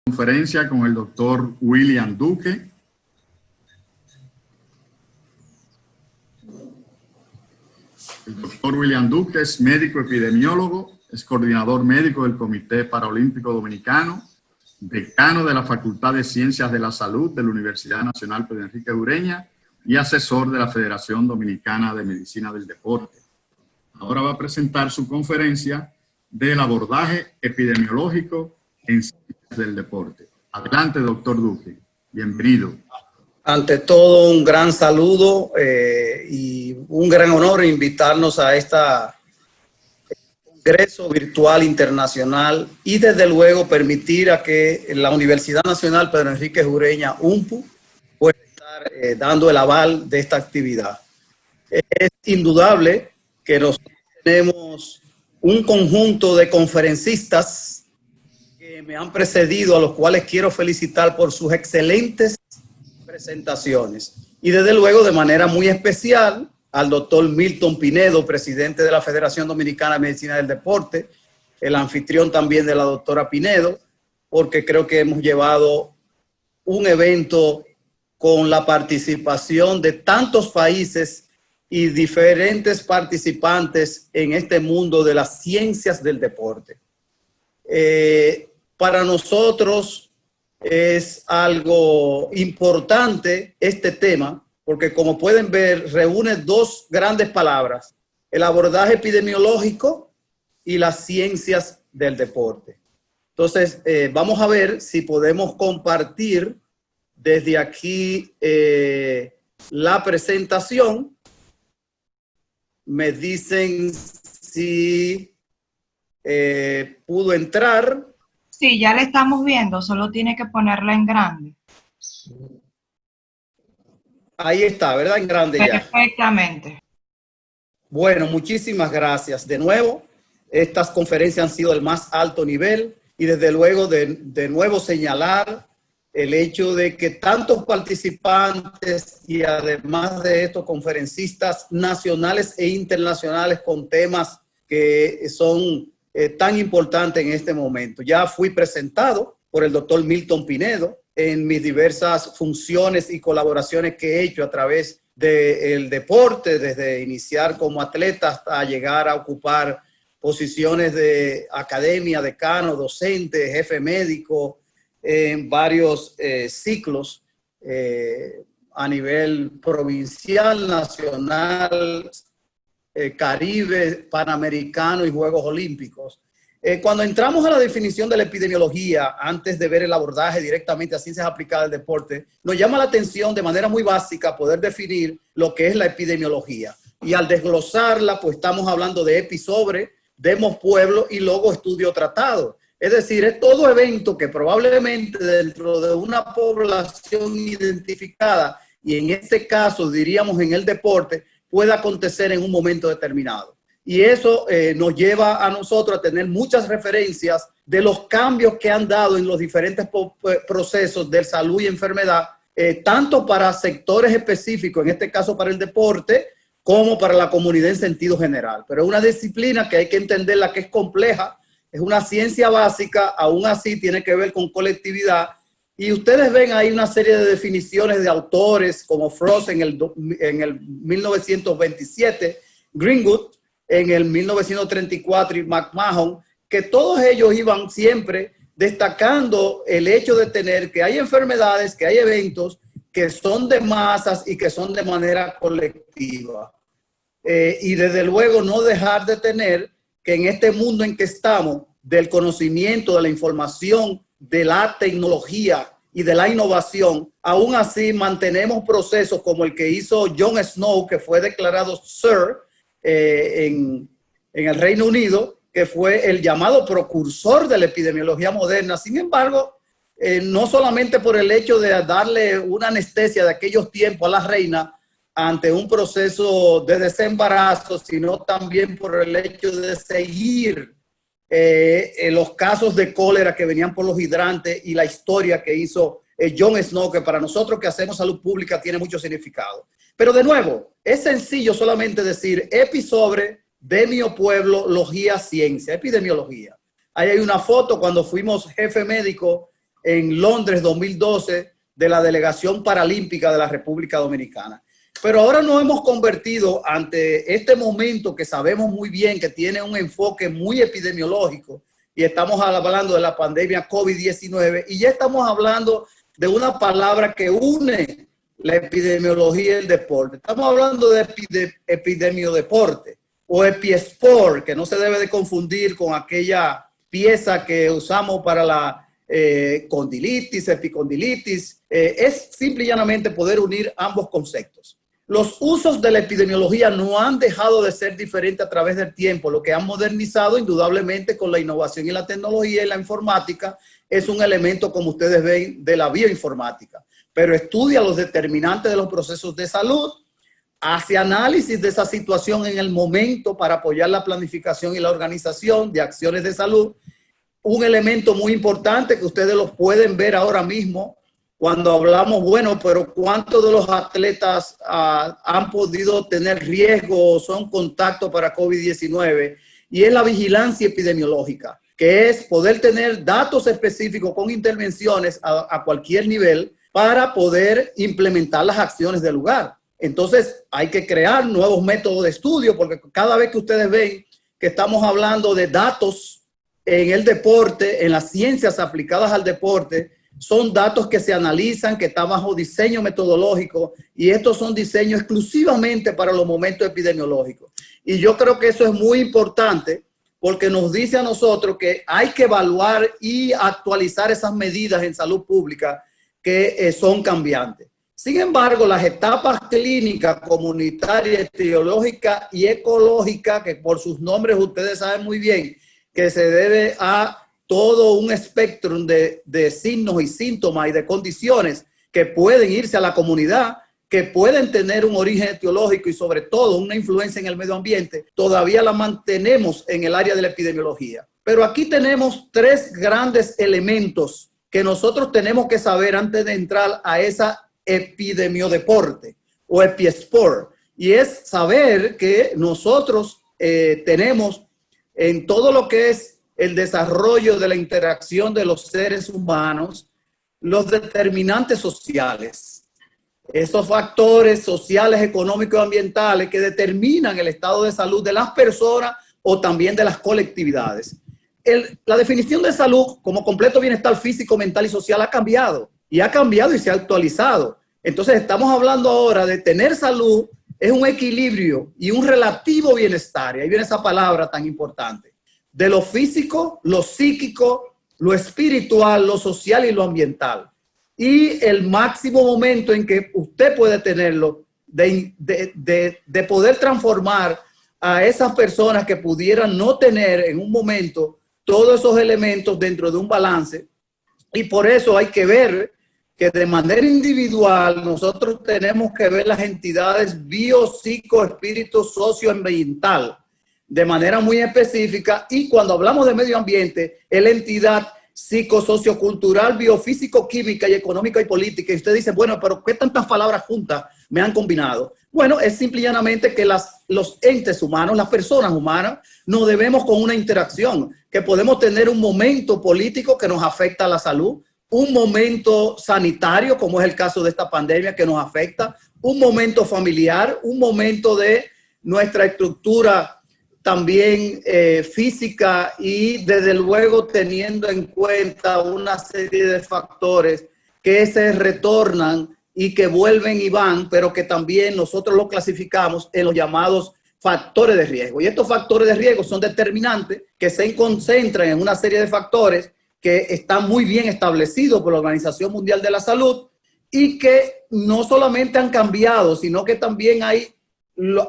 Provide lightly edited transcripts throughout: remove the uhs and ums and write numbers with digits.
Conferencia con el doctor William Duque. El doctor William Duque es médico epidemiólogo, es coordinador médico del Comité Paralímpico Dominicano, decano de la Facultad de Ciencias de la Salud de la Universidad Nacional Pedro Enrique Ureña y asesor de la Federación Dominicana de Medicina del Deporte. Ahora va a presentar su conferencia del abordaje epidemiológico en ciencias del deporte. Adelante, doctor Duque. Bienvenido. Ante todo, un gran saludo y un gran honor invitarnos a este congreso virtual internacional y desde luego permitir a que la Universidad Nacional Pedro Enrique Ureña, UNPU, pueda estar dando el aval de esta actividad. Es indudable que nosotros tenemos un conjunto de conferencistas que me han precedido, a los cuales quiero felicitar por sus excelentes presentaciones. Y desde luego, de manera muy especial, al doctor Milton Pinedo, presidente de la Federación Dominicana de Medicina del Deporte, el anfitrión también de la doctora Pinedo, porque creo que hemos llevado un evento con la participación de tantos países y diferentes participantes en este mundo de las ciencias del deporte. Para nosotros es algo importante este tema, porque como pueden ver, reúne dos grandes palabras: el abordaje epidemiológico y las ciencias del deporte. Entonces, vamos a ver si podemos compartir desde aquí la presentación. Me dicen si pudo entrar. Sí, ya le estamos viendo, solo tiene que ponerla en grande. Ahí está, ¿verdad? En grande ya. Perfectamente. Bueno, muchísimas gracias. De nuevo, estas conferencias han sido del más alto nivel y desde luego de nuevo señalar el hecho de que tantos participantes y además de estos conferencistas nacionales e internacionales con temas que son tan importante en este momento. Ya fui presentado por el doctor Milton Pinedo en mis diversas funciones y colaboraciones que he hecho a través del deporte, desde iniciar como atleta hasta llegar a ocupar posiciones de academia, decano, docente, jefe médico en varios ciclos a nivel provincial, nacional, Caribe, Panamericano y Juegos Olímpicos. Cuando entramos a la definición de la epidemiología, antes de ver el abordaje directamente a ciencias aplicadas del deporte, nos llama la atención de manera muy básica poder definir lo que es la epidemiología. Y al desglosarla, pues estamos hablando de epi sobre, demos pueblo y logo estudio tratado. Es decir, es todo evento que probablemente dentro de una población identificada, y en este caso diríamos en el deporte, pueda acontecer en un momento determinado. Y eso nos lleva a nosotros a tener muchas referencias de los cambios que han dado en los diferentes procesos de salud y enfermedad, tanto para sectores específicos, en este caso para el deporte, como para la comunidad en sentido general. Pero es una disciplina que hay que entenderla, que es compleja, es una ciencia básica, aún así tiene que ver con colectividad. Y ustedes ven ahí una serie de definiciones de autores como Frost en el 1927, Greenwood en el 1934 y McMahon, que todos ellos iban siempre destacando el hecho de tener que hay enfermedades, que hay eventos que son de masas y que son de manera colectiva. Y desde luego no dejar de tener que en este mundo en que estamos, del conocimiento, de la información, de la tecnología y de la innovación, aún así mantenemos procesos como el que hizo John Snow, que fue declarado Sir en el Reino Unido, que fue el llamado precursor de la epidemiología moderna. Sin embargo, no solamente por el hecho de darle una anestesia de aquellos tiempos a la reina ante un proceso de desembarazo, sino también por el hecho de seguir los casos de cólera que venían por los hidrantes y la historia que hizo John Snow, que para nosotros que hacemos salud pública tiene mucho significado. Pero de nuevo, es sencillo solamente decir epi sobre, demio pueblo, logía ciencia, epidemiología. Ahí hay una foto cuando fuimos jefe médico en Londres 2012 de la Delegación Paralímpica de la República Dominicana. Pero ahora nos hemos convertido ante este momento que sabemos muy bien que tiene un enfoque muy epidemiológico y estamos hablando de la pandemia COVID-19 y ya estamos hablando de una palabra que une la epidemiología y el deporte. Estamos hablando de epidemiodeporte o episport, que no se debe de confundir con aquella pieza que usamos para la condilitis, epicondilitis. Es simple y llanamente poder unir ambos conceptos. Los usos de la epidemiología no han dejado de ser diferentes a través del tiempo. Lo que han modernizado indudablemente con la innovación y la tecnología y la informática es un elemento, como ustedes ven, de la bioinformática. Pero estudia los determinantes de los procesos de salud, hace análisis de esa situación en el momento para apoyar la planificación y la organización de acciones de salud. Un elemento muy importante que ustedes lo pueden ver ahora mismo cuando hablamos, bueno, pero ¿cuántos de los atletas han podido tener riesgo o son contacto para COVID-19? Y es la vigilancia epidemiológica, que es poder tener datos específicos con intervenciones a cualquier nivel para poder implementar las acciones del lugar. Entonces hay que crear nuevos métodos de estudio, porque cada vez que ustedes ven que estamos hablando de datos en el deporte, en las ciencias aplicadas al deporte, son datos que se analizan, que están bajo diseño metodológico, y estos son diseños exclusivamente para los momentos epidemiológicos. Y yo creo que eso es muy importante porque nos dice a nosotros que hay que evaluar y actualizar esas medidas en salud pública que son cambiantes. Sin embargo, las etapas clínicas, comunitarias, etiológicas y ecológicas, que por sus nombres ustedes saben muy bien que se debe a todo un espectro de signos y síntomas y de condiciones que pueden irse a la comunidad, que pueden tener un origen etiológico y sobre todo una influencia en el medio ambiente, todavía la mantenemos en el área de la epidemiología. Pero aquí tenemos tres grandes elementos que nosotros tenemos que saber antes de entrar a esa epidemiodeporte o episport, y es saber que nosotros tenemos en todo lo que es el desarrollo de la interacción de los seres humanos, los determinantes sociales, esos factores sociales, económicos y ambientales que determinan el estado de salud de las personas o también de las colectividades. La definición de salud como completo bienestar físico, mental y social ha cambiado y se ha actualizado. Entonces estamos hablando ahora de tener salud, es un equilibrio y un relativo bienestar, y ahí viene esa palabra tan importante, de lo físico, lo psíquico, lo espiritual, lo social y lo ambiental. Y el máximo momento en que usted puede tenerlo, de poder transformar a esas personas que pudieran no tener en un momento todos esos elementos dentro de un balance. Y por eso hay que ver que de manera individual nosotros tenemos que ver las entidades bio, psico, espíritu, socioambiental de manera muy específica, y cuando hablamos de medio ambiente es la entidad psicosociocultural, biofísico, química y económica y política. Y usted dice, bueno, pero ¿qué tantas palabras juntas me han combinado? Bueno, es simple y llanamente que los entes humanos, las personas humanas, nos debemos con una interacción, que podemos tener un momento político que nos afecta a la salud, un momento sanitario, como es el caso de esta pandemia que nos afecta, un momento familiar, un momento de nuestra estructura también física, y desde luego teniendo en cuenta una serie de factores que se retornan y que vuelven y van, pero que también nosotros los clasificamos en los llamados factores de riesgo. Y estos factores de riesgo son determinantes que se concentran en una serie de factores que están muy bien establecidos por la Organización Mundial de la Salud y que no solamente han cambiado, sino que también hay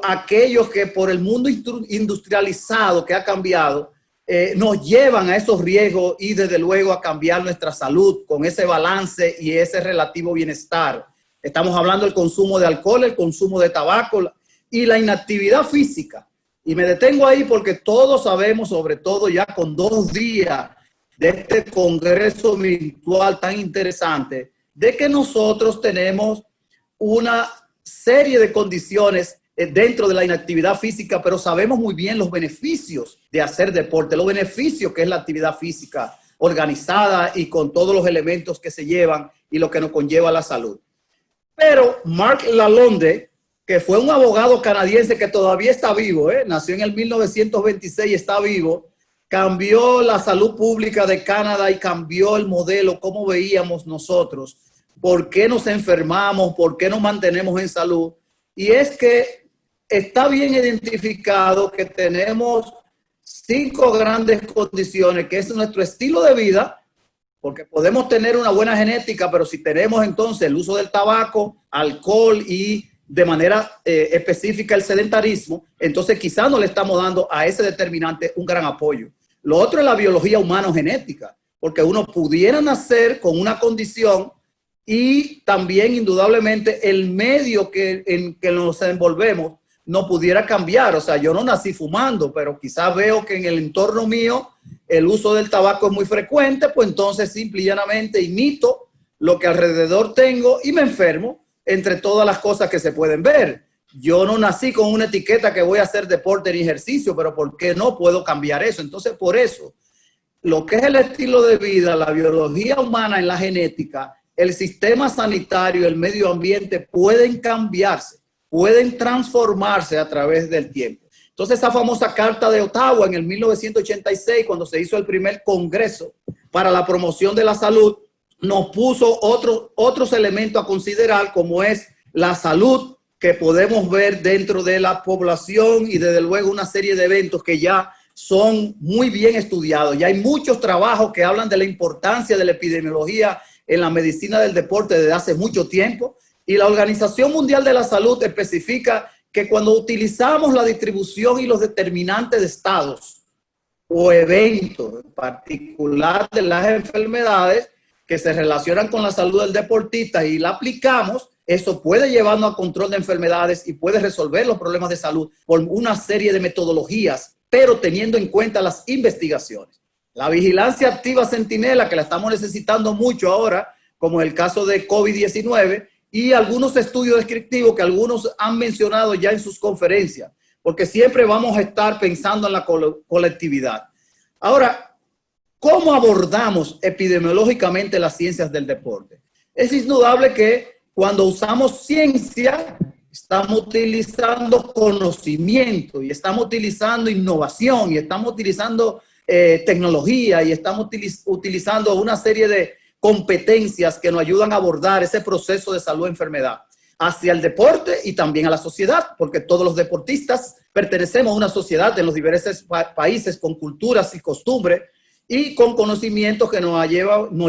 aquellos que por el mundo industrializado que ha cambiado, nos llevan a esos riesgos y desde luego a cambiar nuestra salud con ese balance y ese relativo bienestar. Estamos hablando del consumo de alcohol, el consumo de tabaco y la inactividad física. Y me detengo ahí porque todos sabemos, sobre todo ya con 2 días de este congreso virtual tan interesante, de que nosotros tenemos una serie de condiciones dentro de la inactividad física, pero sabemos muy bien los beneficios de hacer deporte, los beneficios que es la actividad física organizada y con todos los elementos que se llevan y lo que nos conlleva la salud. Pero Mark Lalonde, que fue un abogado canadiense que todavía está vivo, nació en el 1926 y está vivo, cambió la salud pública de Canadá y cambió el modelo, cómo veíamos nosotros, por qué nos enfermamos, por qué nos mantenemos en salud. Y es que está bien identificado que tenemos 5 grandes condiciones, que es nuestro estilo de vida, porque podemos tener una buena genética, pero si tenemos entonces el uso del tabaco, alcohol y de manera específica el sedentarismo, entonces quizás no le estamos dando a ese determinante un gran apoyo. Lo otro es la biología humano-genética, porque uno pudiera nacer con una condición y también indudablemente el medio en que nos envolvemos no pudiera cambiar. O sea, yo no nací fumando, pero quizás veo que en el entorno mío el uso del tabaco es muy frecuente, pues entonces simple y llanamente imito lo que alrededor tengo y me enfermo, entre todas las cosas que se pueden ver. Yo no nací con una etiqueta que voy a hacer deporte ni ejercicio, pero ¿por qué no puedo cambiar eso? Entonces, por eso, lo que es el estilo de vida, la biología humana en la genética, el sistema sanitario, el medio ambiente pueden cambiarse, pueden transformarse a través del tiempo. Entonces, esa famosa Carta de Ottawa en el 1986, cuando se hizo el primer Congreso para la promoción de la salud, nos puso otros elementos a considerar, como es la salud que podemos ver dentro de la población y desde luego una serie de eventos que ya son muy bien estudiados. Ya hay muchos trabajos que hablan de la importancia de la epidemiología en la medicina del deporte desde hace mucho tiempo, y la Organización Mundial de la Salud especifica que cuando utilizamos la distribución y los determinantes de estados o eventos en particular de las enfermedades que se relacionan con la salud del deportista y la aplicamos, eso puede llevarnos a control de enfermedades y puede resolver los problemas de salud por una serie de metodologías, pero teniendo en cuenta las investigaciones. La vigilancia activa centinela, que la estamos necesitando mucho ahora, como en el caso de COVID-19, y algunos estudios descriptivos que algunos han mencionado ya en sus conferencias, porque siempre vamos a estar pensando en la colectividad. Ahora, ¿cómo abordamos epidemiológicamente las ciencias del deporte? Es indudable que cuando usamos ciencia, estamos utilizando conocimiento y estamos utilizando innovación y estamos utilizando tecnología y estamos utilizando una serie de competencias que nos ayudan a abordar ese proceso de salud-enfermedad hacia el deporte y también a la sociedad, porque todos los deportistas pertenecemos a una sociedad en los diversos países con culturas y costumbres y con conocimientos que nos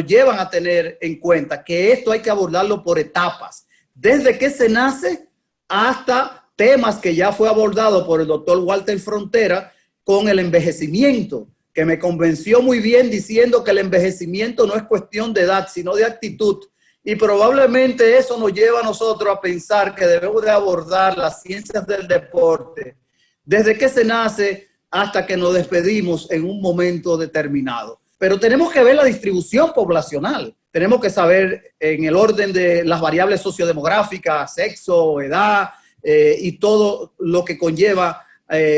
llevan a tener en cuenta que esto hay que abordarlo por etapas, desde que se nace hasta temas que ya fue abordado por el doctor Walter Frontera con el envejecimiento, que me convenció muy bien diciendo que el envejecimiento no es cuestión de edad, sino de actitud. Y probablemente eso nos lleva a nosotros a pensar que debemos de abordar las ciencias del deporte desde que se nace hasta que nos despedimos en un momento determinado. Pero tenemos que ver la distribución poblacional. Tenemos que saber en el orden de las variables sociodemográficas, sexo, edad y todo lo que conlleva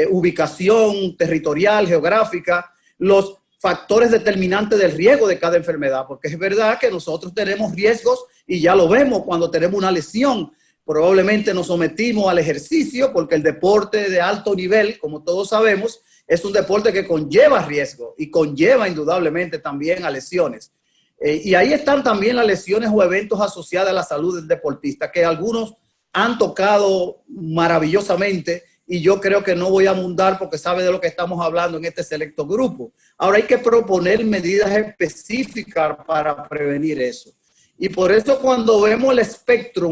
ubicación territorial, geográfica, los factores determinantes del riesgo de cada enfermedad, porque es verdad que nosotros tenemos riesgos y ya lo vemos cuando tenemos una lesión. Probablemente nos sometimos al ejercicio porque el deporte de alto nivel, como todos sabemos, es un deporte que conlleva riesgo y conlleva indudablemente también a lesiones. Y ahí están también las lesiones o eventos asociados a la salud del deportista, que algunos han tocado maravillosamente y yo creo que no voy a abundar porque sabe de lo que estamos hablando en este selecto grupo. Ahora hay que proponer medidas específicas para prevenir eso. Y por eso cuando vemos el espectro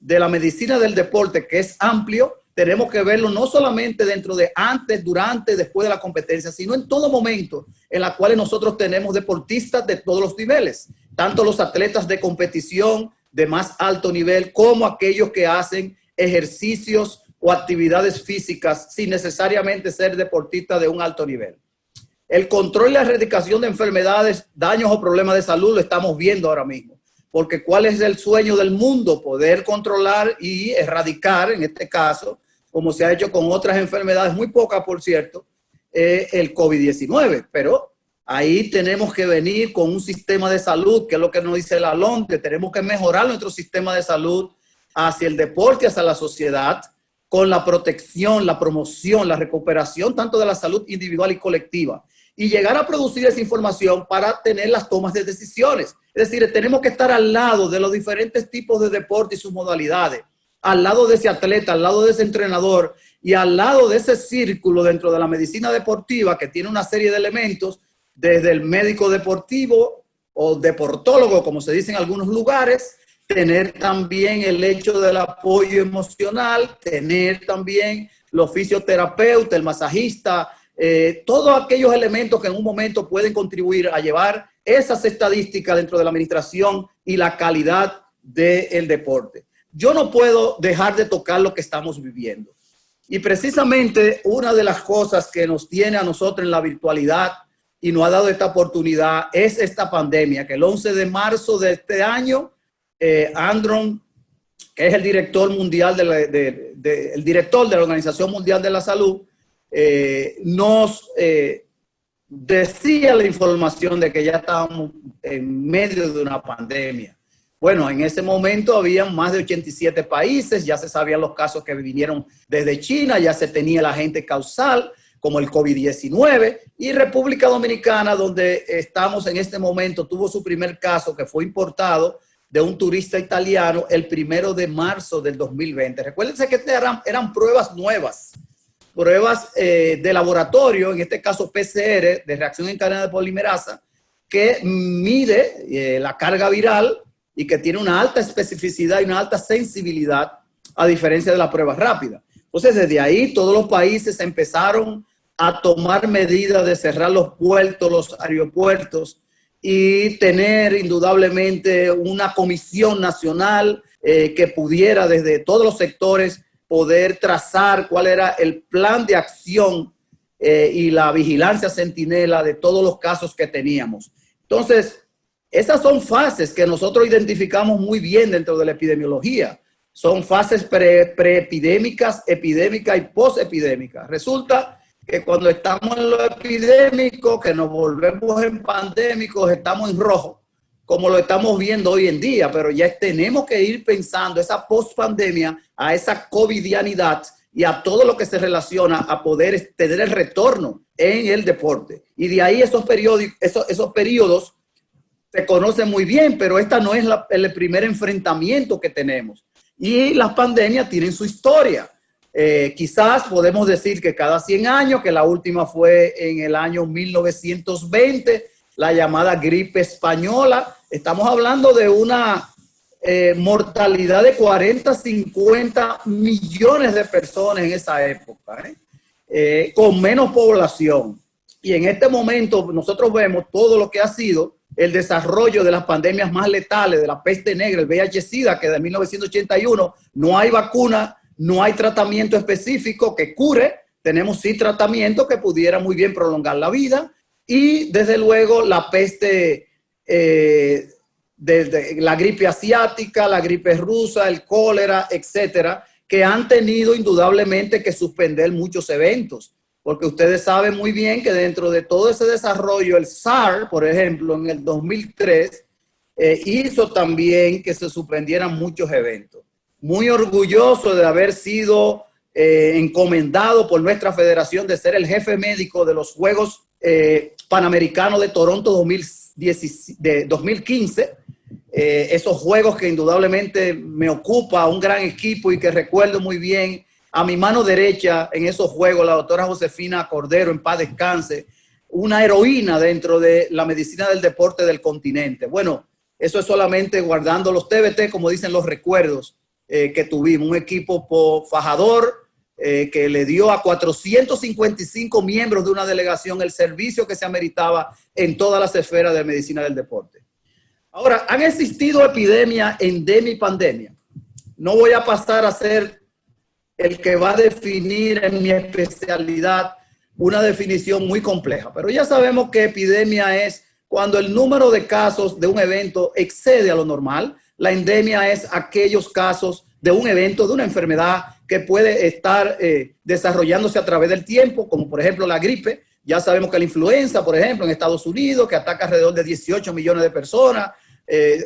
de la medicina del deporte, que es amplio, tenemos que verlo no solamente dentro de antes, durante, después de la competencia, sino en todo momento en la cual nosotros tenemos deportistas de todos los niveles, tanto los atletas de competición de más alto nivel como aquellos que hacen ejercicios o actividades físicas sin necesariamente ser deportistas de un alto nivel. El control y la erradicación de enfermedades, daños o problemas de salud lo estamos viendo ahora mismo. Porque ¿cuál es el sueño del mundo? Poder controlar y erradicar, en este caso, como se ha hecho con otras enfermedades, muy pocas por cierto, el COVID-19. Pero Ahí tenemos que venir con un sistema de salud, que es lo que nos dice la OMS, que tenemos que mejorar nuestro sistema de salud hacia el deporte, hacia la sociedad, con la protección, la promoción, la recuperación, tanto de la salud individual y colectiva. Y llegar a producir esa información para tener las tomas de decisiones. Es decir, tenemos que estar al lado de los diferentes tipos de deporte y sus modalidades, al lado de ese atleta, al lado de ese entrenador y al lado de ese círculo dentro de la medicina deportiva que tiene una serie de elementos, desde el médico deportivo o deportólogo, como se dice en algunos lugares, tener también el hecho del apoyo emocional, tener también los fisioterapeutas, el masajista, todos aquellos elementos que en un momento pueden contribuir a llevar esas estadísticas dentro de la administración y la calidad del deporte. Yo no puedo dejar de tocar lo que estamos viviendo. Y precisamente una de las cosas que nos tiene a nosotros en la virtualidad y nos ha dado esta oportunidad es esta pandemia, que el 11 de marzo de este año, Andron, que es el director mundial el director de la Organización Mundial de la Salud, nos decía la información de que ya estábamos en medio de una pandemia. Bueno, en ese momento habían más de 87 países, ya se sabían los casos que vinieron desde China, ya se tenía el agente causal, como el COVID-19, y República Dominicana, donde estamos en este momento, tuvo su primer caso que fue importado de un turista italiano el 1 de marzo del 2020. Recuérdense que eran pruebas nuevas, pruebas de laboratorio, en este caso PCR, de reacción en cadena de polimerasa, que mide la carga viral y que tiene una alta especificidad y una alta sensibilidad, a diferencia de la prueba rápida. Entonces, desde ahí todos los países empezaron a tomar medidas de cerrar los puertos, los aeropuertos y tener indudablemente una comisión nacional que pudiera desde todos los sectores poder trazar cuál era el plan de acción y la vigilancia centinela de todos los casos que teníamos. Entonces, esas son fases que nosotros identificamos muy bien dentro de la epidemiología. Son fases preepidémicas, epidémicas y posepidémicas. Resulta que cuando estamos en lo epidémico, que nos volvemos en pandémicos, estamos en rojo, como lo estamos viendo hoy en día, pero ya tenemos que ir pensando esa pospandemia, a esa covidianidad y a todo lo que se relaciona a poder tener el retorno en el deporte. Y de ahí esos periodos se conocen muy bien, pero esta no es el primer enfrentamiento que tenemos. Y las pandemias tienen su historia. Quizás podemos decir que cada 100 años, que la última fue en el año 1920, la llamada gripe española. Estamos hablando de una mortalidad de 40, 50 millones de personas en esa época, con menos población. Y en este momento nosotros vemos todo lo que ha sido el desarrollo de las pandemias más letales, de la peste negra, el VIH-Sida, que de 1981 no hay vacuna, no hay tratamiento específico que cure. Tenemos sí tratamiento que pudiera muy bien prolongar la vida. Y desde luego la peste, la gripe asiática, la gripe rusa, el cólera, etcétera, que han tenido indudablemente que suspender muchos eventos. Porque ustedes saben muy bien que dentro de todo ese desarrollo, el SARS, por ejemplo, en el 2003, hizo también que se suspendieran muchos eventos. Muy orgulloso de haber sido encomendado por nuestra federación de ser el jefe médico de los Juegos Panamericanos de Toronto 2015. Esos juegos que indudablemente me ocupa un gran equipo y que recuerdo muy bien. A mi mano derecha en esos juegos, la doctora Josefina Cordero, en paz descanse, una heroína dentro de la medicina del deporte del continente. Bueno, eso es solamente guardando los TBT, como dicen los recuerdos que tuvimos. Un equipo fajador que le dio a 455 miembros de una delegación el servicio que se ameritaba en todas las esferas de medicina del deporte. Ahora, han existido epidemias, endemia y pandemia. No voy a pasar a ser el que va a definir en mi especialidad una definición muy compleja. Pero ya sabemos que epidemia es cuando el número de casos de un evento excede a lo normal. La endemia es aquellos casos de un evento, de una enfermedad que puede estar desarrollándose a través del tiempo, como por ejemplo la gripe. Ya sabemos que la influenza, por ejemplo, en Estados Unidos, que ataca alrededor de 18 millones de personas,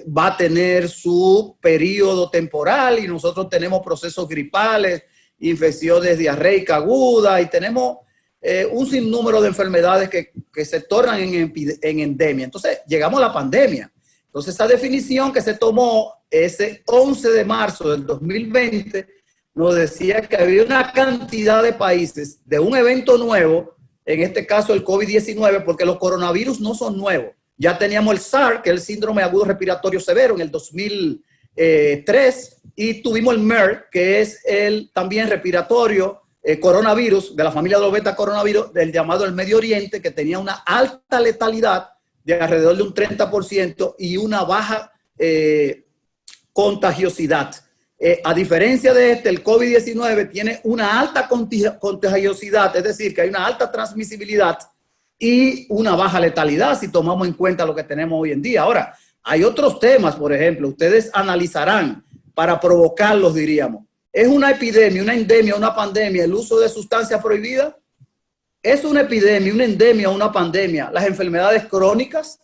va a tener su periodo temporal y nosotros tenemos procesos gripales, infecciones diarreica aguda y tenemos un sinnúmero de enfermedades que se tornan en endemia. Entonces, llegamos a la pandemia. Entonces, esa definición que se tomó ese 11 de marzo del 2020 nos decía que había una cantidad de países de un evento nuevo, en este caso el COVID-19, porque los coronavirus no son nuevos. Ya teníamos el SARS, que es el síndrome agudo respiratorio severo, en el 2003, y tuvimos el MERS, que es el también respiratorio coronavirus, de la familia de los beta coronavirus, del llamado el Medio Oriente, que tenía una alta letalidad de alrededor de un 30% y una baja contagiosidad. A diferencia de el COVID-19 tiene una alta contagiosidad, es decir, que hay una alta transmisibilidad y una baja letalidad si tomamos en cuenta lo que tenemos hoy en día. Ahora, hay otros temas, por ejemplo, ustedes analizarán para provocarlos, diríamos. ¿Es una epidemia, una endemia, una pandemia el uso de sustancias prohibidas? ¿Es una epidemia, una endemia, una pandemia las enfermedades crónicas,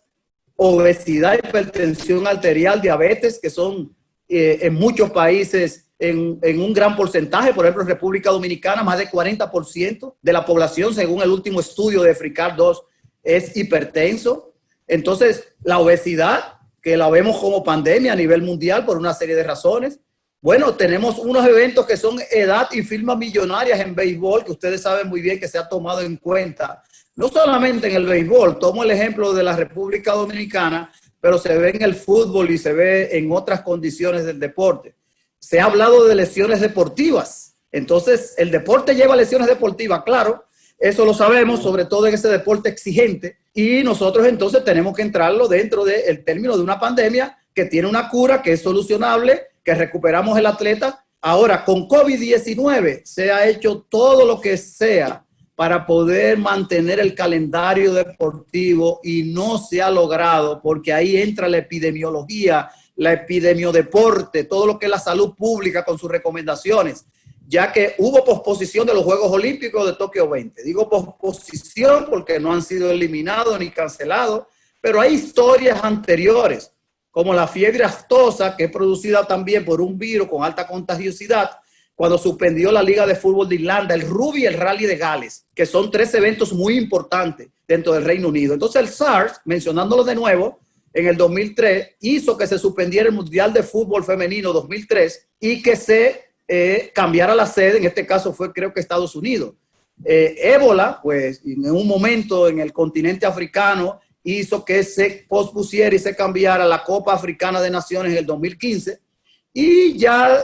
obesidad, hipertensión arterial, diabetes, que son en muchos países en un gran porcentaje? Por ejemplo, en República Dominicana, más de 40% de la población, según el último estudio de FRICAR 2, es hipertenso. Entonces, la obesidad, que la vemos como pandemia a nivel mundial por una serie de razones. Bueno, tenemos unos eventos que son edad y firmas millonarias en béisbol, que ustedes saben muy bien que se ha tomado en cuenta, no solamente en el béisbol. Tomo el ejemplo de la República Dominicana, pero se ve en el fútbol y se ve en otras condiciones del deporte. Se ha hablado de lesiones deportivas. Entonces, el deporte lleva lesiones deportivas, claro, eso lo sabemos, sobre todo en ese deporte exigente, y nosotros entonces tenemos que entrarlo dentro del término de una pandemia que tiene una cura, que es solucionable, que recuperamos el atleta. Ahora, con COVID-19 se ha hecho todo lo que sea para poder mantener el calendario deportivo y no se ha logrado, porque ahí entra la epidemiología, la epidemiodeporte, todo lo que es la salud pública con sus recomendaciones, ya que hubo posposición de los Juegos Olímpicos de Tokio 20. Digo posposición porque no han sido eliminados ni cancelados, pero hay historias anteriores, como la fiebre aftosa, que es producida también por un virus con alta contagiosidad, cuando suspendió la Liga de Fútbol de Irlanda, el Rugby y el Rally de Gales, que son 3 eventos muy importantes dentro del Reino Unido. Entonces el SARS, mencionándolo de nuevo, en el 2003, hizo que se suspendiera el Mundial de Fútbol Femenino 2003 y que se cambiara la sede, en este caso fue creo que Estados Unidos. Ébola, pues en un momento en el continente africano, hizo que se pospusiera y se cambiara la Copa Africana de Naciones en el 2015 y ya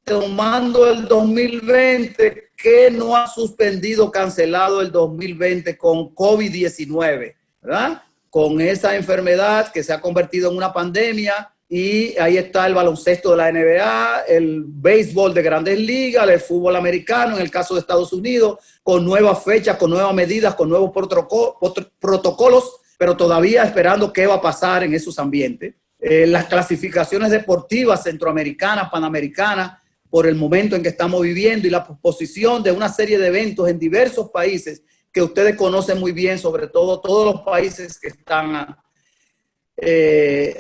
tomando el 2020, que no ha suspendido, cancelado el 2020 con COVID-19, ¿verdad? Con esa enfermedad que se ha convertido en una pandemia, y ahí está el baloncesto de la NBA, el béisbol de Grandes Ligas, el fútbol americano en el caso de Estados Unidos, con nuevas fechas, con nuevas medidas, con nuevos protocolos, pero todavía esperando qué va a pasar en esos ambientes. Las clasificaciones deportivas centroamericanas, panamericanas, por el momento en que estamos viviendo, y la posposición de una serie de eventos en diversos países que ustedes conocen muy bien, sobre todo todos los países que están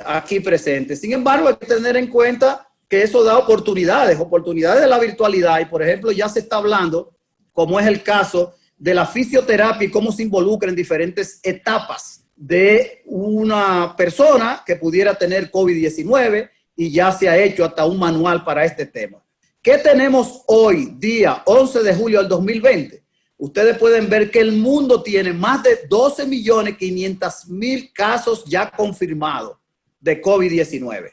aquí presentes. Sin embargo, hay que tener en cuenta que eso da oportunidades de la virtualidad, y por ejemplo ya se está hablando, como es el caso de la fisioterapia y cómo se involucra en diferentes etapas de una persona que pudiera tener COVID-19, y ya se ha hecho hasta un manual para este tema. ¿Qué tenemos hoy, día 11 de julio del 2020? Ustedes pueden ver que el mundo tiene más de 12.500.000 casos ya confirmados de COVID-19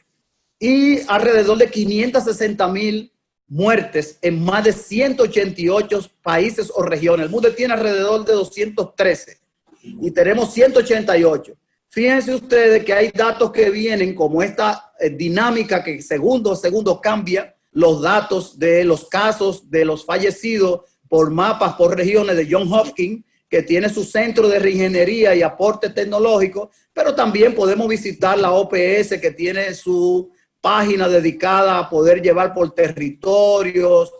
y alrededor de 560.000 muertes en más de 188 países o regiones. El mundo tiene alrededor de 213 y tenemos 188. Fíjense ustedes que hay datos que vienen como esta dinámica que segundo a segundo cambia los datos de los casos, de los fallecidos por mapas, por regiones de Johns Hopkins, que tiene su centro de reingeniería y aporte tecnológico, pero también podemos visitar la OPS, que tiene su página dedicada a poder llevar por territorios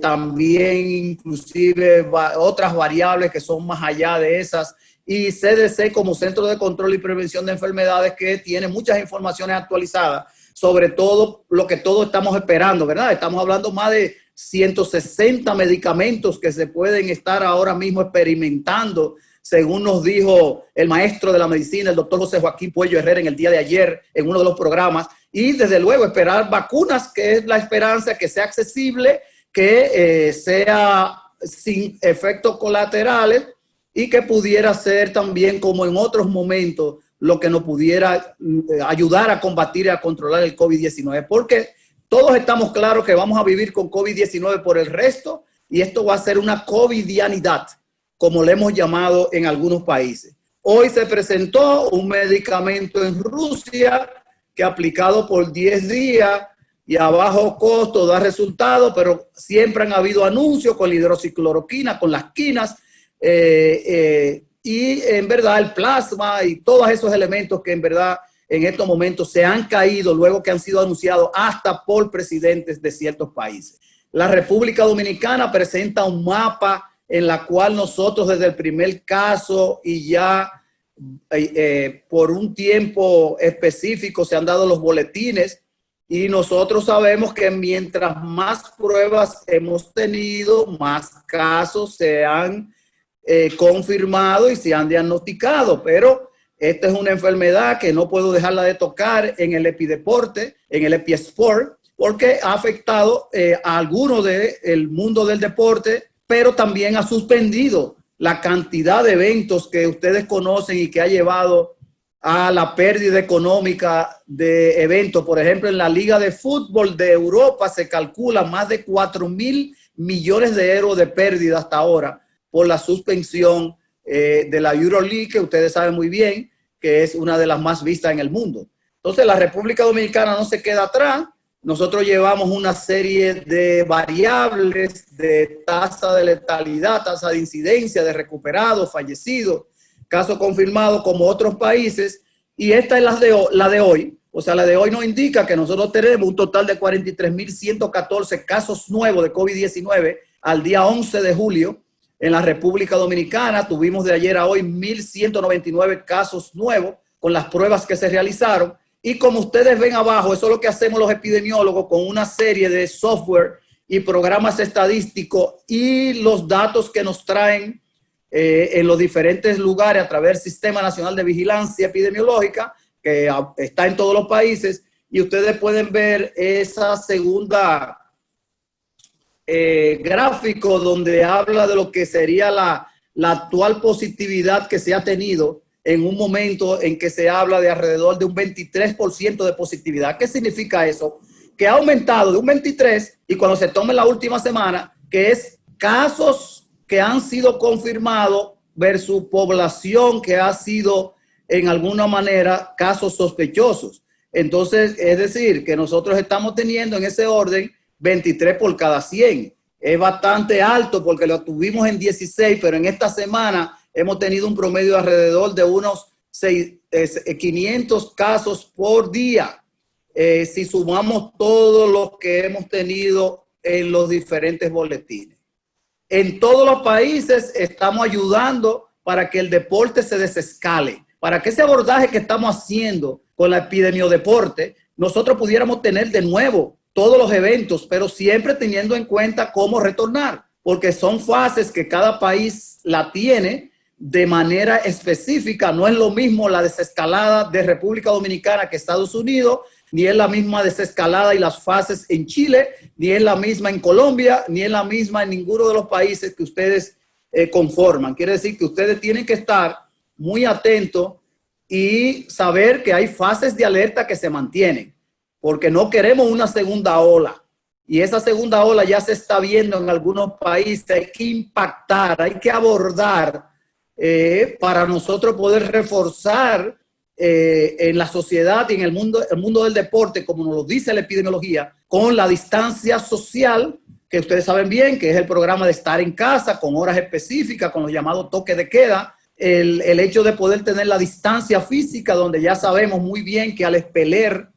también inclusive otras variables que son más allá de esas, y CDC como Centro de Control y Prevención de Enfermedades, que tiene muchas informaciones actualizadas sobre todo lo que todos estamos esperando, ¿verdad? Estamos hablando más de 160 medicamentos que se pueden estar ahora mismo experimentando, según nos dijo el maestro de la medicina, el doctor José Joaquín Puello Herrera, en el día de ayer, en uno de los programas. Y desde luego esperar vacunas, que es la esperanza, que sea accesible, que sea sin efectos colaterales y que pudiera ser también, como en otros momentos, lo que nos pudiera ayudar a combatir y a controlar el COVID-19. Porque todos estamos claros que vamos a vivir con COVID-19 por el resto, y esto va a ser una covidianidad, como le hemos llamado en algunos países. Hoy se presentó un medicamento en Rusia que, aplicado por 10 días y a bajo costo, da resultados, pero siempre han habido anuncios con la hidroxicloroquina, con las quinas, y en verdad el plasma y todos esos elementos que en verdad en estos momentos se han caído luego que han sido anunciados hasta por presidentes de ciertos países. La República Dominicana presenta un mapa en la cual nosotros desde el primer caso y ya por un tiempo específico se han dado los boletines, y nosotros sabemos que mientras más pruebas hemos tenido, más casos se han confirmado y se han diagnosticado. Pero esta es una enfermedad que no puedo dejarla de tocar en el epideporte, en el episport, porque ha afectado a algunos del mundo del deporte, pero también ha suspendido la cantidad de eventos que ustedes conocen y que ha llevado a la pérdida económica de eventos. Por ejemplo, en la Liga de Fútbol de Europa se calcula más de 4.000 millones de euros de pérdida hasta ahora por la suspensión de la EuroLeague, que ustedes saben muy bien que es una de las más vistas en el mundo. Entonces, la República Dominicana no se queda atrás. Nosotros llevamos una serie de variables de tasa de letalidad, tasa de incidencia, de recuperados, fallecidos, casos confirmados como otros países, y esta es la de hoy. O sea, la de hoy nos indica que nosotros tenemos un total de 43.114 casos nuevos de COVID-19 al día 11 de julio. En la República Dominicana tuvimos de ayer a hoy 1.199 casos nuevos con las pruebas que se realizaron. Y como ustedes ven abajo, eso es lo que hacemos los epidemiólogos con una serie de software y programas estadísticos y los datos que nos traen en los diferentes lugares a través del Sistema Nacional de Vigilancia Epidemiológica, que está en todos los países. Y ustedes pueden ver esa segunda gráfico donde habla de lo que sería la actual positividad que se ha tenido en un momento en que se habla de alrededor de un 23% de positividad. ¿Qué significa eso? Que ha aumentado de un 23%, y cuando se tome la última semana, que es casos que han sido confirmados versus población que ha sido en alguna manera casos sospechosos. Entonces, es decir, que nosotros estamos teniendo en ese orden 23 por cada 100. Es bastante alto porque lo tuvimos en 16, pero en esta semana hemos tenido un promedio de alrededor de unos 500 casos por día. Si sumamos todo lo que hemos tenido en los diferentes boletines. En todos los países estamos ayudando para que el deporte se desescale, para que ese abordaje que estamos haciendo con la epidemiodeporte, nosotros pudiéramos tener de nuevo todos los eventos, pero siempre teniendo en cuenta cómo retornar, porque son fases que cada país la tiene de manera específica. No es lo mismo la desescalada de República Dominicana que Estados Unidos, ni es la misma desescalada y las fases en Chile, ni es la misma en Colombia, ni es la misma en ninguno de los países que ustedes conforman. Quiere decir que ustedes tienen que estar muy atentos y saber que hay fases de alerta que se mantienen, porque no queremos una segunda ola. Y esa segunda ola ya se está viendo en algunos países. Hay que impactar, hay que abordar para nosotros poder reforzar en la sociedad y en el mundo del deporte, como nos lo dice la epidemiología, con la distancia social, que ustedes saben bien que es el programa de estar en casa con horas específicas, con los llamados toques de queda, el hecho de poder tener la distancia física, donde ya sabemos muy bien que al expeler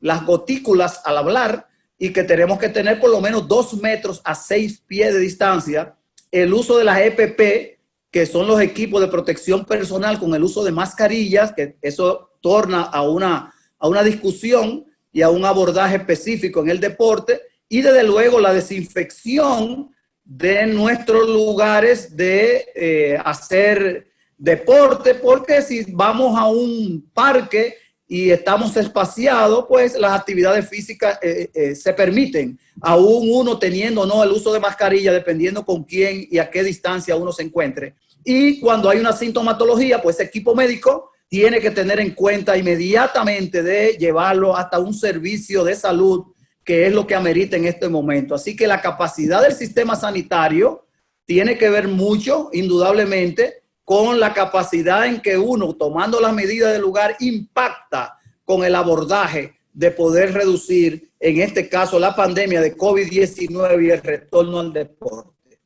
las gotículas al hablar y que tenemos que tener por lo menos 2 metros a 6 pies de distancia, el uso de las EPP, que son los equipos de protección personal, con el uso de mascarillas, que eso torna a una discusión y a un abordaje específico en el deporte, y desde luego la desinfección de nuestros lugares de hacer deporte, porque si vamos a un parque y estamos espaciados, pues las actividades físicas se permiten, aún uno teniendo o no el uso de mascarilla, dependiendo con quién y a qué distancia uno se encuentre. Y cuando hay una sintomatología, pues el equipo médico tiene que tener en cuenta inmediatamente de llevarlo hasta un servicio de salud, que es lo que amerita en este momento. Así que la capacidad del sistema sanitario tiene que ver mucho, indudablemente, con la capacidad en que uno, tomando las medidas del lugar, impacta con el abordaje de poder reducir, en este caso, la pandemia de COVID-19 y el retorno al deporte.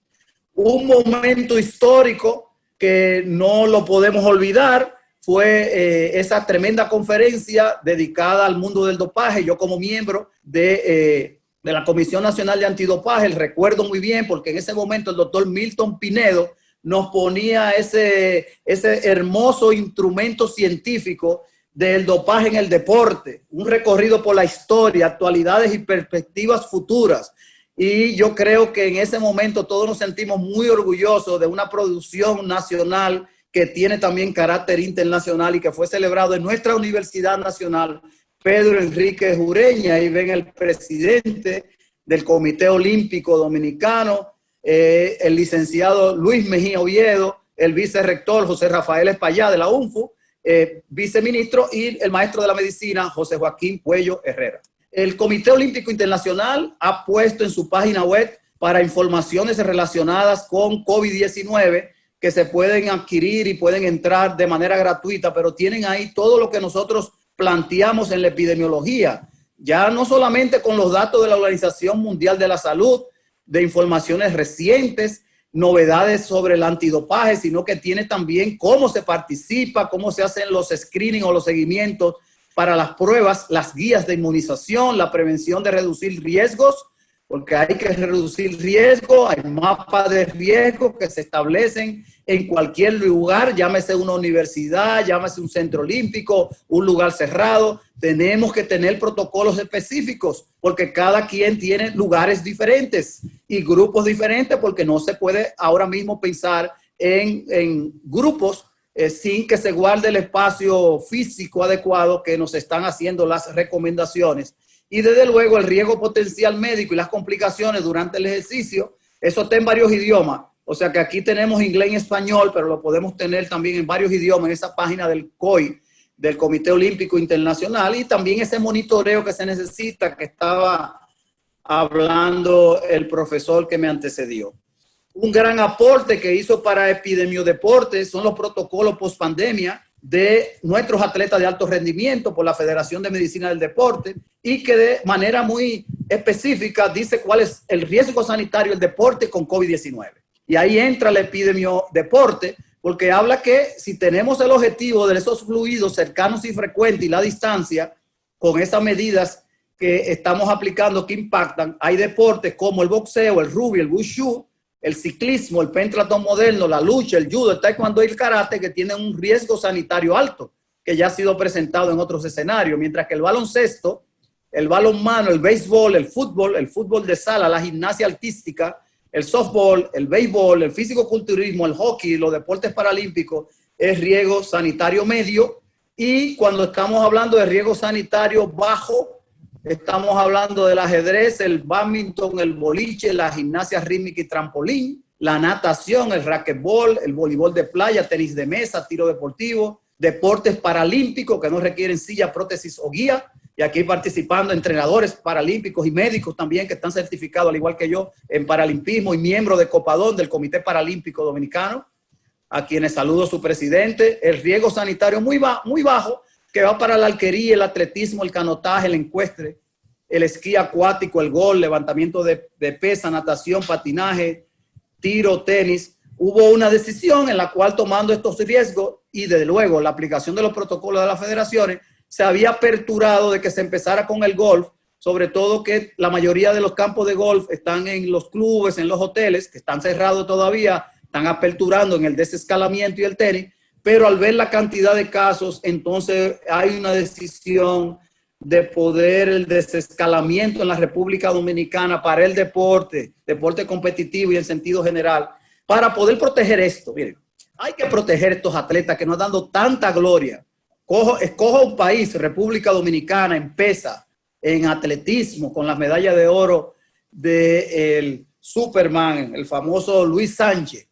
Un momento histórico que no lo podemos olvidar fue esa tremenda conferencia dedicada al mundo del dopaje. Yo, como miembro de la Comisión Nacional de Antidopaje, el recuerdo muy bien, porque en ese momento el doctor Milton Pinedo nos ponía ese hermoso instrumento científico del dopaje en el deporte, un recorrido por la historia, actualidades y perspectivas futuras. Y yo creo que en ese momento todos nos sentimos muy orgullosos de una producción nacional que tiene también carácter internacional y que fue celebrado en nuestra Universidad Nacional, Pedro Enrique Ureña. Ahí ven el presidente del Comité Olímpico Dominicano, el licenciado Luis Mejía Oviedo, el vicerrector José Rafael Espaillá de la UNFU, viceministro, y el maestro de la medicina José Joaquín Puello Herrera. El Comité Olímpico Internacional ha puesto en su página web para informaciones relacionadas con COVID-19 que se pueden adquirir y pueden entrar de manera gratuita, pero tienen ahí todo lo que nosotros planteamos en la epidemiología, ya no solamente con los datos de la Organización Mundial de la Salud, de informaciones recientes, novedades sobre el antidopaje, sino que tiene también cómo se participa, cómo se hacen los screening o los seguimientos para las pruebas, las guías de inmunización, la prevención de reducir riesgos, porque hay que reducir riesgo, hay mapas de riesgo que se establecen en cualquier lugar, llámese una universidad, llámese un centro olímpico, un lugar cerrado. Tenemos que tener protocolos específicos porque cada quien tiene lugares diferentes y grupos diferentes, porque no se puede ahora mismo pensar en grupos sin que se guarde el espacio físico adecuado que nos están haciendo las recomendaciones. Y desde luego el riesgo potencial médico y las complicaciones durante el ejercicio, eso está en varios idiomas. O sea que aquí tenemos inglés y español, pero lo podemos tener también en varios idiomas en esa página del COI, del Comité Olímpico Internacional, y también ese monitoreo que se necesita, que estaba hablando el profesor que me antecedió. Un gran aporte que hizo para epidemiodeportes son los protocolos post-pandemia de nuestros atletas de alto rendimiento por la Federación de Medicina del Deporte, y que de manera muy específica dice cuál es el riesgo sanitario del deporte con COVID-19. Y ahí entra el epidemiodeporte, porque habla que si tenemos el objetivo de esos fluidos cercanos y frecuentes y la distancia, con esas medidas que estamos aplicando que impactan, hay deportes como el boxeo, el rugby, el wushu, el ciclismo, el pentathlon moderno, la lucha, el judo, el taekwondo y el karate, que tienen un riesgo sanitario alto, que ya ha sido presentado en otros escenarios, mientras que el baloncesto, el balonmano, el béisbol, el fútbol de sala, la gimnasia artística, el softball, el béisbol, el físico-culturismo, el hockey, los deportes paralímpicos, es riesgo sanitario medio. Y cuando estamos hablando de riesgo sanitario bajo, estamos hablando del ajedrez, el bádminton, el boliche, la gimnasia rítmica y trampolín, la natación, el racquetball, el voleibol de playa, tenis de mesa, tiro deportivo, deportes paralímpicos que no requieren silla, prótesis o guía. Y aquí participando entrenadores paralímpicos y médicos también que están certificados, al igual que yo, en paralimpismo, y miembros de Copadón, del Comité Paralímpico Dominicano, a quienes saludo a su presidente. El riesgo sanitario muy bajo, que va para la arquería, el atletismo, el canotaje, el ecuestre, el esquí acuático, el golf, levantamiento de pesa, natación, patinaje, tiro, tenis. Hubo una decisión en la cual, tomando estos riesgos y desde luego la aplicación de los protocolos de las federaciones, se había aperturado de que se empezara con el golf sobre todo que la mayoría de los campos de golf están en los clubes, en los hoteles, que están cerrados todavía, están aperturando en el desescalamiento y el tenis, pero al ver la cantidad de casos, entonces hay una decisión de poder el desescalamiento en la República Dominicana para el deporte competitivo y en sentido general, para poder proteger esto. Miren, hay que proteger estos atletas que nos dan dando tanta gloria. Escoja un país, República Dominicana, en pesa, en atletismo, con las medallas de oro del Superman, el famoso Luis Sánchez,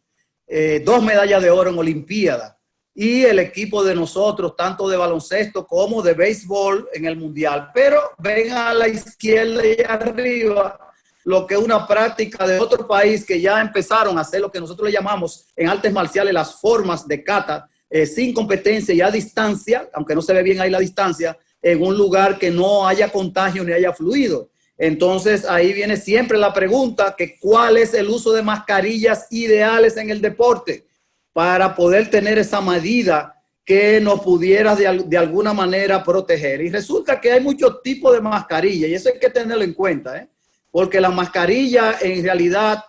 2 medallas de oro en Olimpiadas, y el equipo de nosotros, tanto de baloncesto como de béisbol en el Mundial. Pero ven a la izquierda y arriba lo que es una práctica de otro país que ya empezaron a hacer lo que nosotros le llamamos en artes marciales las formas de kata, sin competencia y a distancia, aunque no se ve bien ahí la distancia, en un lugar que no haya contagio ni haya fluido. Entonces ahí viene siempre la pregunta que ¿cuál es el uso de mascarillas ideales en el deporte para poder tener esa medida que nos pudiera de alguna manera proteger? Y resulta que hay muchos tipos de mascarillas y eso hay que tenerlo en cuenta, porque las mascarillas en realidad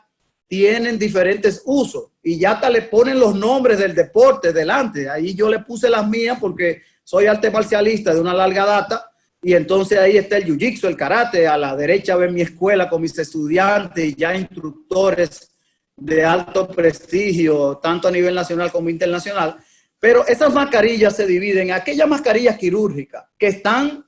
tienen diferentes usos y ya hasta le ponen los nombres del deporte delante. Ahí yo le puse las mías porque soy arte marcialista de una larga data y entonces ahí está el jiu-jitsu, el karate. A la derecha ven mi escuela con mis estudiantes y ya instructores de alto prestigio, tanto a nivel nacional como internacional. Pero esas mascarillas se dividen en aquellas mascarillas quirúrgicas que están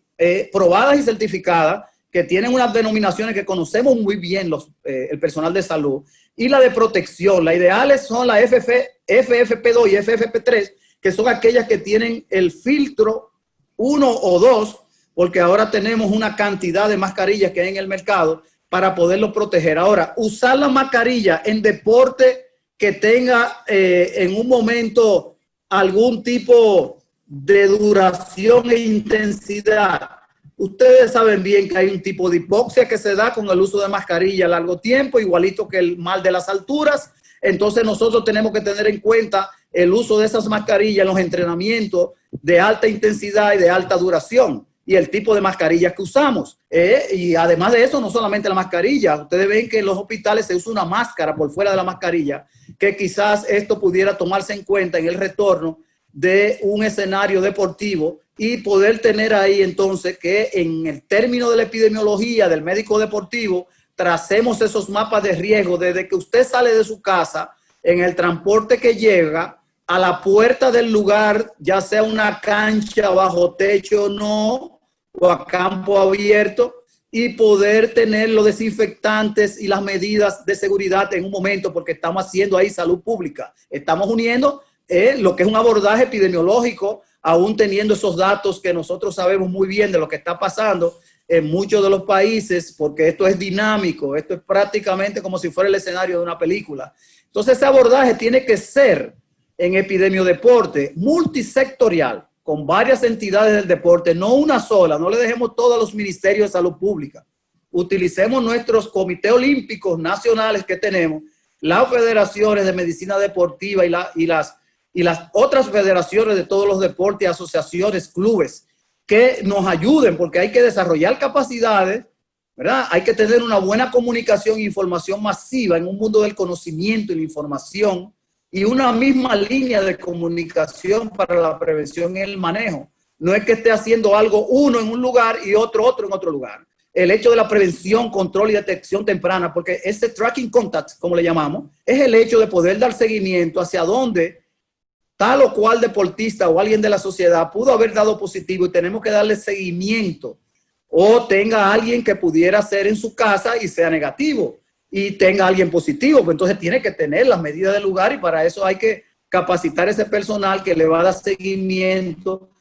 probadas y certificadas, que tienen unas denominaciones que conocemos muy bien el personal de salud, y la de protección. Las ideales son la FFP2 y FFP3, que son aquellas que tienen el filtro 1 o 2, porque ahora tenemos una cantidad de mascarillas que hay en el mercado para poderlo proteger. Ahora, usar la mascarilla en deporte que tenga en un momento algún tipo de duración e intensidad. Ustedes saben bien que hay un tipo de hipoxia que se da con el uso de mascarilla a largo tiempo, igualito que el mal de las alturas. Entonces nosotros tenemos que tener en cuenta el uso de esas mascarillas en los entrenamientos de alta intensidad y de alta duración y el tipo de mascarillas que usamos. Y además de eso, no solamente la mascarilla. Ustedes ven que en los hospitales se usa una máscara por fuera de la mascarilla, que quizás esto pudiera tomarse en cuenta en el retorno de un escenario deportivo y poder tener ahí entonces que en el término de la epidemiología del médico deportivo tracemos esos mapas de riesgo desde que usted sale de su casa, en el transporte que llega a la puerta del lugar, ya sea una cancha bajo techo o no, o a campo abierto, y poder tener los desinfectantes y las medidas de seguridad en un momento, porque estamos haciendo ahí salud pública. Estamos uniendo lo que es un abordaje epidemiológico, aún teniendo esos datos que nosotros sabemos muy bien de lo que está pasando en muchos de los países, porque esto es dinámico, esto es prácticamente como si fuera el escenario de una película. Entonces ese abordaje tiene que ser en epidemiodeporte multisectorial, con varias entidades del deporte, no una sola. No le dejemos todo a los ministerios de salud pública. Utilicemos nuestros comités olímpicos nacionales que tenemos, las federaciones de medicina deportiva y las otras federaciones de todos los deportes, asociaciones, clubes, que nos ayuden, porque hay que desarrollar capacidades, ¿verdad? Hay que tener una buena comunicación e información masiva en un mundo del conocimiento y la información, y una misma línea de comunicación para la prevención y el manejo. No es que esté haciendo algo uno en un lugar y otro en otro lugar. El hecho de la prevención, control y detección temprana, porque ese tracking contact, como le llamamos, es el hecho de poder dar seguimiento hacia dónde tal o cual deportista o alguien de la sociedad pudo haber dado positivo y tenemos que darle seguimiento, o tenga alguien que pudiera ser en su casa y sea negativo y tenga alguien positivo, pues entonces tiene que tener las medidas del lugar y para eso hay que capacitar ese personal que le va a dar seguimiento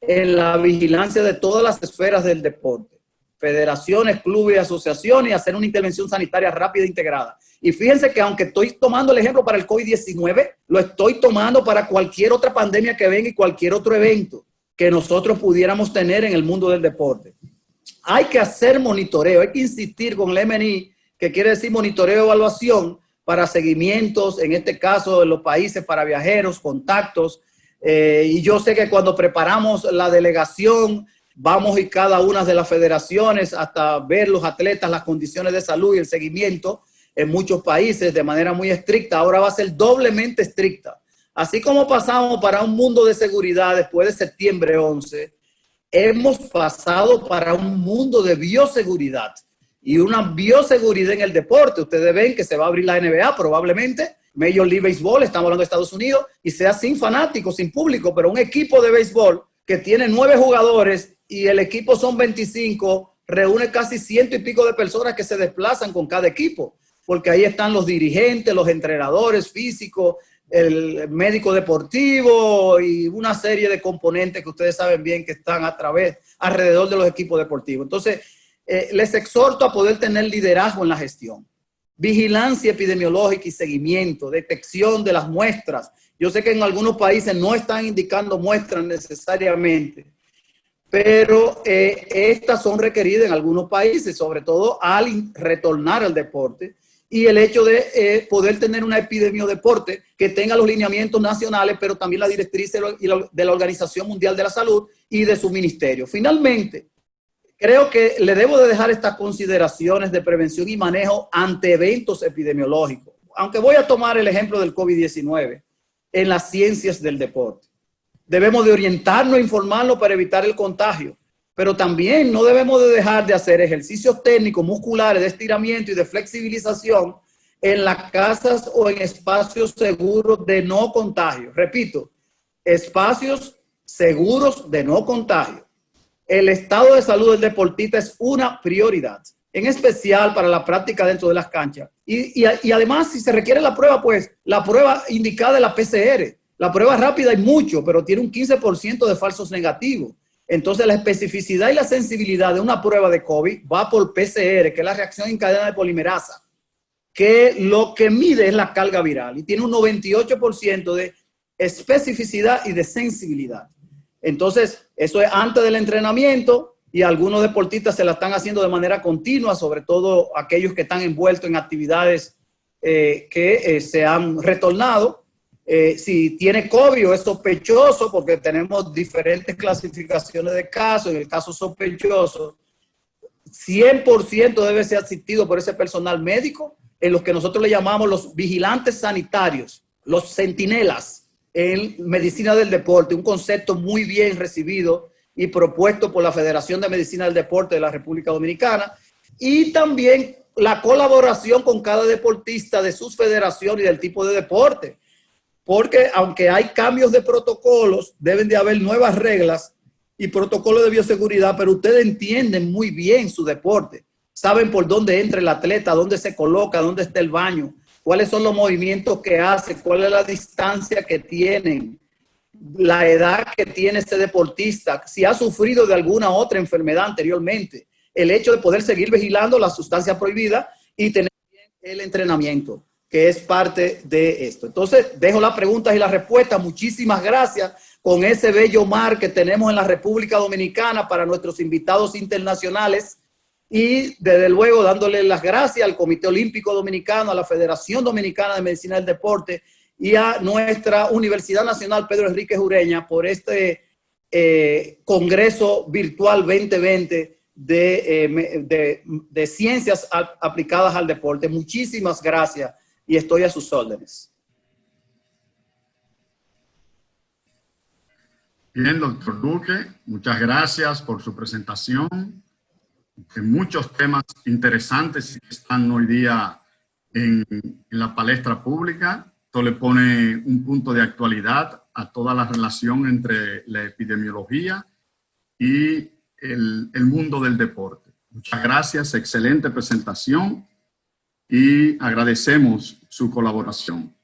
en la vigilancia de todas las esferas del deporte, federaciones, clubes, asociaciones, y hacer una intervención sanitaria rápida e integrada. Y fíjense que aunque estoy tomando el ejemplo para el COVID-19, lo estoy tomando para cualquier otra pandemia que venga y cualquier otro evento que nosotros pudiéramos tener en el mundo del deporte. Hay que hacer monitoreo, hay que insistir con el MNI, que quiere decir monitoreo, evaluación para seguimientos, en este caso en los países para viajeros, contactos. Y yo sé que cuando preparamos la delegación vamos y cada una de las federaciones hasta ver los atletas, las condiciones de salud y el seguimiento en muchos países de manera muy estricta. Ahora va a ser doblemente estricta. Así como pasamos para un mundo de seguridad después de septiembre 11, hemos pasado para un mundo de bioseguridad y una bioseguridad en el deporte. Ustedes ven que se va a abrir la NBA probablemente, Major League Baseball, estamos hablando de Estados Unidos, y sea sin fanáticos, sin público, pero un equipo de béisbol que tiene 9 jugadores y el equipo son 25, reúne casi 100 y pico de personas que se desplazan con cada equipo, porque ahí están los dirigentes, los entrenadores físicos, el médico deportivo y una serie de componentes que ustedes saben bien que están alrededor de los equipos deportivos. Entonces, les exhorto a poder tener liderazgo en la gestión, vigilancia epidemiológica y seguimiento, detección de las muestras. Yo sé que en algunos países no están indicando muestras necesariamente, pero estas son requeridas en algunos países, sobre todo al retornar al deporte. Y el hecho de poder tener una epidemiodeporte que tenga los lineamientos nacionales, pero también la directriz de la Organización Mundial de la Salud y de su ministerio. Finalmente, creo que le debo de dejar estas consideraciones de prevención y manejo ante eventos epidemiológicos. Aunque voy a tomar el ejemplo del COVID-19 en las ciencias del deporte. Debemos de orientarnos e informarnos para evitar el contagio. Pero también no debemos de dejar de hacer ejercicios técnicos, musculares, de estiramiento y de flexibilización en las casas o en espacios seguros de no contagio. Repito, espacios seguros de no contagio. El estado de salud del deportista es una prioridad, en especial para la práctica dentro de las canchas. Y además, si se requiere la prueba, pues la prueba indicada es la PCR. La prueba rápida hay mucho, pero tiene un 15% de falsos negativos. Entonces, la especificidad y la sensibilidad de una prueba de COVID va por PCR, que es la reacción en cadena de polimerasa, que lo que mide es la carga viral y tiene un 98% de especificidad y de sensibilidad. Entonces, eso es antes del entrenamiento y algunos deportistas se la están haciendo de manera continua, sobre todo aquellos que están envueltos en actividades que se han retornado. Si tiene COVID o es sospechoso, porque tenemos diferentes clasificaciones de casos, en el caso sospechoso, 100% debe ser asistido por ese personal médico, en los que nosotros le llamamos los vigilantes sanitarios, los centinelas en medicina del deporte, un concepto muy bien recibido y propuesto por la Federación de Medicina del Deporte de la República Dominicana, y también la colaboración con cada deportista de sus federaciones y del tipo de deporte. Porque aunque hay cambios de protocolos, deben de haber nuevas reglas y protocolos de bioseguridad, pero ustedes entienden muy bien su deporte. Saben por dónde entra el atleta, dónde se coloca, dónde está el baño, cuáles son los movimientos que hace, cuál es la distancia que tienen, la edad que tiene ese deportista, si ha sufrido de alguna otra enfermedad anteriormente, el hecho de poder seguir vigilando la sustancia prohibida y tener el entrenamiento, que es parte de esto. Entonces, dejo las preguntas y las respuestas. Muchísimas gracias con ese bello mar que tenemos en la República Dominicana para nuestros invitados internacionales y, desde luego, dándole las gracias al Comité Olímpico Dominicano, a la Federación Dominicana de Medicina del Deporte y a nuestra Universidad Nacional Pedro Enríquez Ureña por este Congreso Virtual 2020 de Ciencias Aplicadas al Deporte. Muchísimas gracias. Y estoy a sus órdenes. Bien, doctor Duque, muchas gracias por su presentación. De muchos temas interesantes que están hoy día en la palestra pública. Esto le pone un punto de actualidad a toda la relación entre la epidemiología y el mundo del deporte. Muchas gracias, excelente presentación y agradecemos su colaboración.